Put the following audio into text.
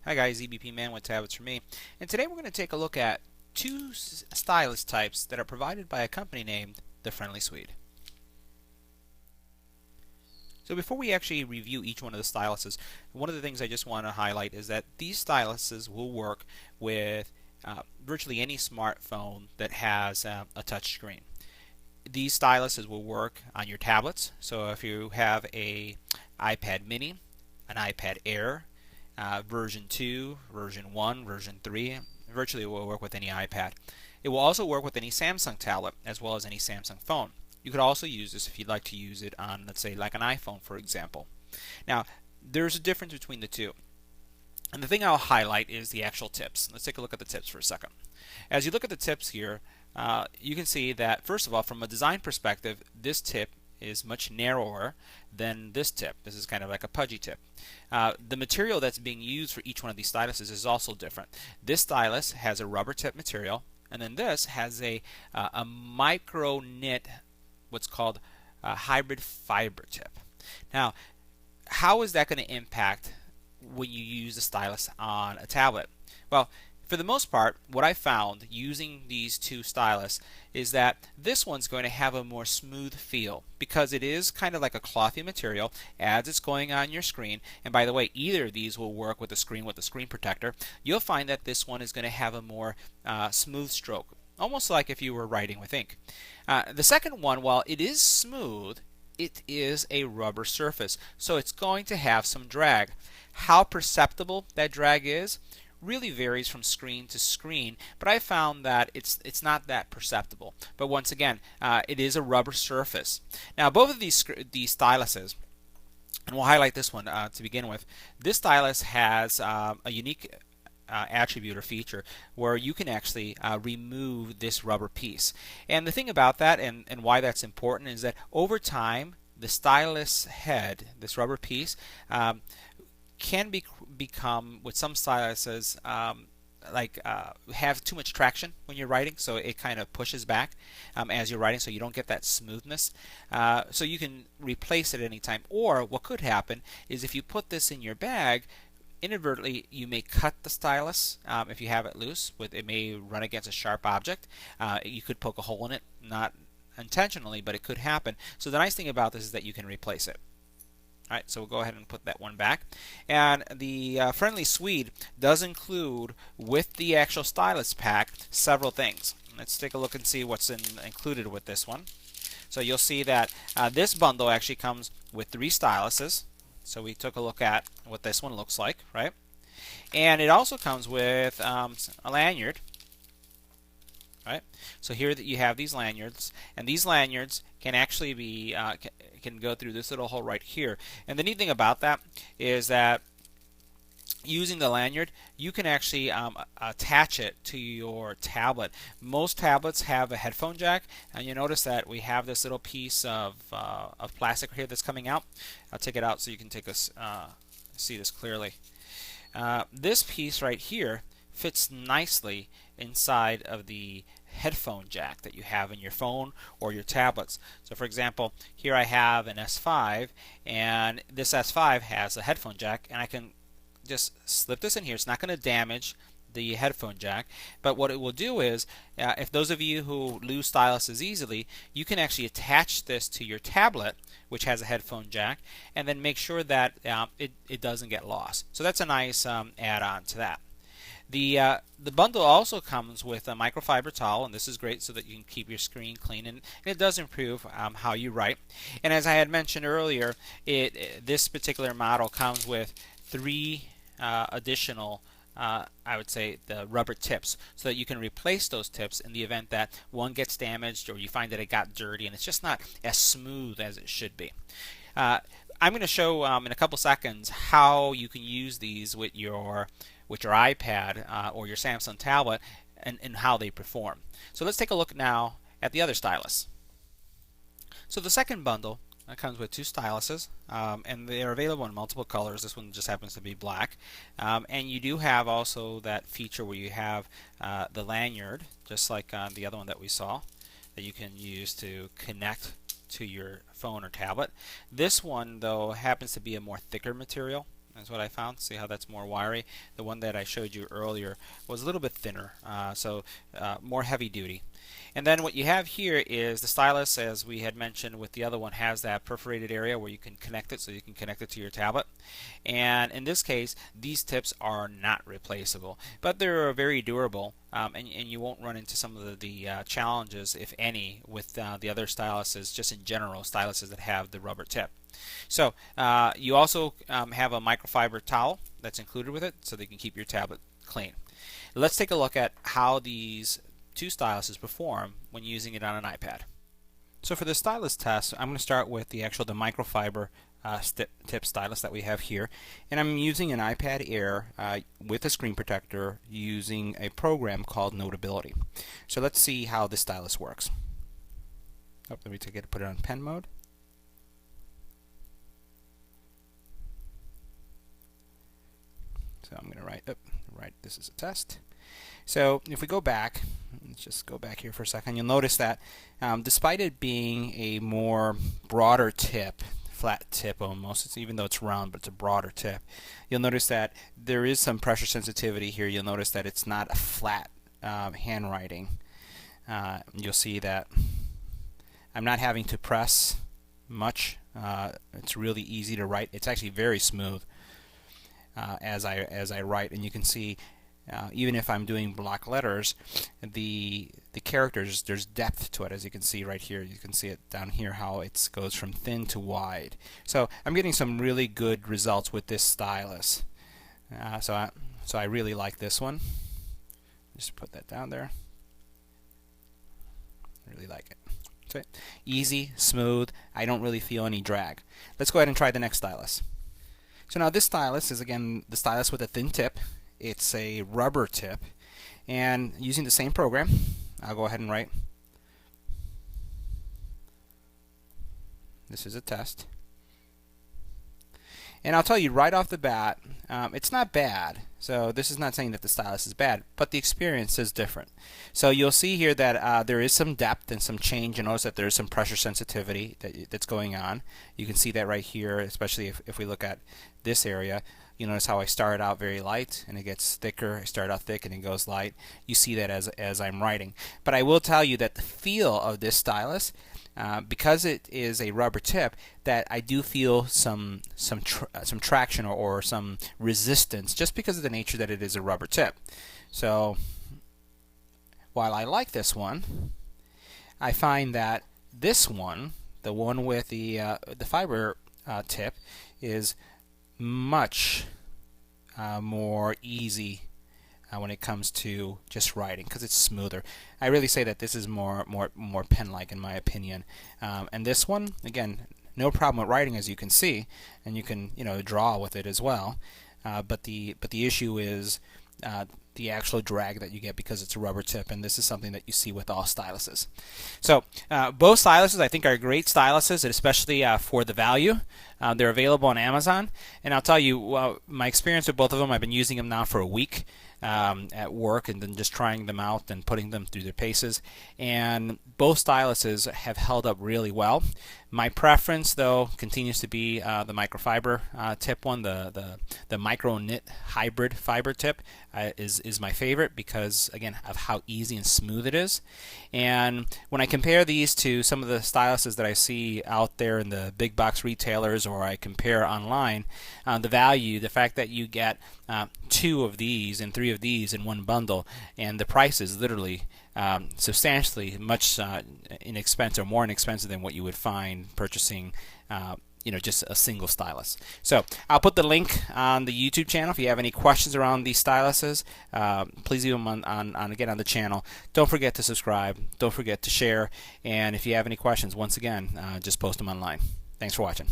Hi guys, EBPMAN with tablets for me, and today we're going to take a look at two stylus types that are provided by a company named the Friendly Swede. So before we actually review each one of the styluses, one of the things I just want to highlight is that these styluses will work with virtually any smartphone that has a touch screen. These styluses will work on your tablets, so if you have a iPad mini, an iPad Air, version 2, version 1, version 3. Virtually it will work with any iPad. It will also work with any Samsung tablet as well as any Samsung phone. You could also use this if you'd like to use it on, let's say, like an iPhone, for example. Now, there's a difference between the two. And the thing I'll highlight is the actual tips. Let's take a look at the tips for a second. As you look at the tips here, you can see that, first of all, from a design perspective, this tip is much narrower than this tip. This is kind of like a pudgy tip. The material that's being used for each one of these styluses is also different. This stylus has a rubber tip material, and then this has a micro knit, what's called a hybrid fiber tip. Now, how is that going to impact when you use the stylus on a tablet? Well, for the most part, what I found using these two stylus is that this one's going to have a more smooth feel because it is kind of like a clothy material as it's going on your screen. And by the way, either of these will work with the screen protector. You'll find that this one is going to have a more smooth stroke, almost like if you were writing with ink. The second one, while it is smooth, it is a rubber surface, so it's going to have some drag. How perceptible that drag is really varies from screen to screen, but I found that it's not that perceptible. But once again, it is a rubber surface. Now, both of these styluses, and we'll highlight this one to begin with. This stylus has a unique attribute or feature where you can actually remove this rubber piece. And the thing about that and why that's important is that over time, the stylus head, this rubber piece, can become, with some styluses, have too much traction when you're writing, so it kind of pushes back as you're writing, so you don't get that smoothness. So you can replace it at any time. Or what could happen is if you put this in your bag, inadvertently you may cut the stylus if you have it loose. It may run against a sharp object. You could poke a hole in it, not intentionally, but it could happen. So the nice thing about this is that you can replace it. Alright, so we'll go ahead and put that one back. And the Friendly Swede does include, with the actual stylus pack, several things. Let's take a look and see what's included with this one. So you'll see that this bundle actually comes with 3 styluses. So we took a look at what this one looks like, right? And it also comes with a lanyard. Right? So here that you have these lanyards, and these lanyards can actually be can go through this little hole right here. And the neat thing about that is that using the lanyard, you can actually attach it to your tablet. Most tablets have a headphone jack, and you notice that we have this little piece of plastic here that's coming out. I'll take it out so you can see this clearly. This piece right here fits nicely inside of the headphone jack that you have in your phone or your tablets. So for example, here I have an S5, and this S5 has a headphone jack, and I can just slip this in here. It's not going to damage the headphone jack, but what it will do is, if those of you who lose styluses easily, you can actually attach this to your tablet, which has a headphone jack, and then make sure that it doesn't get lost. So that's a nice add-on to that. The bundle also comes with a microfiber towel, and this is great so that you can keep your screen clean, and it does improve how you write. And as I had mentioned earlier, this particular model comes with 3 additional I would say the rubber tips, so that you can replace those tips in the event that one gets damaged or you find that it got dirty and it's just not as smooth as it should be. I'm going to show in a couple seconds how you can use these with your iPad or your Samsung tablet and how they perform. So let's take a look now at the other stylus. So the second bundle comes with 2 styluses, and they are available in multiple colors. This one just happens to be black. And you do have also that feature where you have the lanyard, just like the other one that we saw, that you can use to connect to your phone or tablet. This one, though, happens to be a more thicker material. That's what I found. See how that's more wiry? The one that I showed you earlier was a little bit thinner, so more heavy duty. And then what you have here is the stylus, as we had mentioned with the other one, has that perforated area where you can connect it, so you can connect it to your tablet. And in this case, these tips are not replaceable, but they're very durable, and you won't run into some of the challenges, if any, with the other styluses, just in general, styluses that have the rubber tip. So you also have a microfiber towel that's included with it, so that you can keep your tablet clean. Let's take a look at how these two styluses perform when using it on an iPad. So for the stylus test, I'm going to start with the microfiber tip stylus that we have here, and I'm using an iPad Air with a screen protector using a program called Notability. So let's see how this stylus works. Oh, let me put it on pen mode. So I'm going to write this is a test. So if we go back, let's just go back here for a second, you'll notice that despite it being a more broader tip, flat tip almost, even though it's round, but it's a broader tip, you'll notice that there is some pressure sensitivity here. You'll notice that it's not a flat handwriting. You'll see that I'm not having to press much. It's really easy to write. It's actually very smooth as I write, and you can see even if I'm doing block letters, the characters, there's depth to it, as you can see right here. You can see it down here how it goes from thin to wide. So I'm getting some really good results with this stylus. So I really like this one. Just put that down there. I really like it. So easy, smooth. I don't really feel any drag. Let's go ahead and try the next stylus. So now this stylus is again the stylus with a thin tip. It's a rubber tip, and using the same program, I'll go ahead and write. This is a test. And I'll tell you right off the bat, it's not bad. So this is not saying that the stylus is bad, but the experience is different. So you'll see here that there is some depth and some change. You notice that there is some pressure sensitivity that's going on. You can see that right here, especially if we look at this area. You notice how I started out very light and it gets thicker. I start out thick and it goes light. You see that as I'm writing. But I will tell you that the feel of this stylus, because it is a rubber tip, that I do feel some traction or some resistance, just because of the nature that it is a rubber tip. So while I like this one, I find that this one, the one with the fiber tip, is much more easy when it comes to just writing, because it's smoother. I really say that this is more pen-like in my opinion. And this one, again, no problem with writing, as you can see, and you can draw with it as well. But the issue is the actual drag that you get because it's a rubber tip, and this is something that you see with all styluses. So both styluses I think are great styluses, especially for the value. They're available on Amazon, and I'll tell you my experience with both of them. I've been using them now for a week at work, and then just trying them out and putting them through their paces, and both styluses have held up really well. My preference, though, continues to be the microfiber tip one. The micro knit hybrid fiber tip is my favorite because, again, of how easy and smooth it is. And when I compare these to some of the styluses that I see out there in the big box retailers, or I compare online, the value, the fact that you get 2 of these and 3 of these in one bundle, and the price is literally substantially much inexpensive, or more inexpensive than what you would find purchasing just a single stylus. So I'll put the link on the YouTube channel. If you have any questions around these styluses, please leave them on the channel. Don't forget to subscribe. Don't forget to share. And if you have any questions, once again, just post them online. Thanks for watching.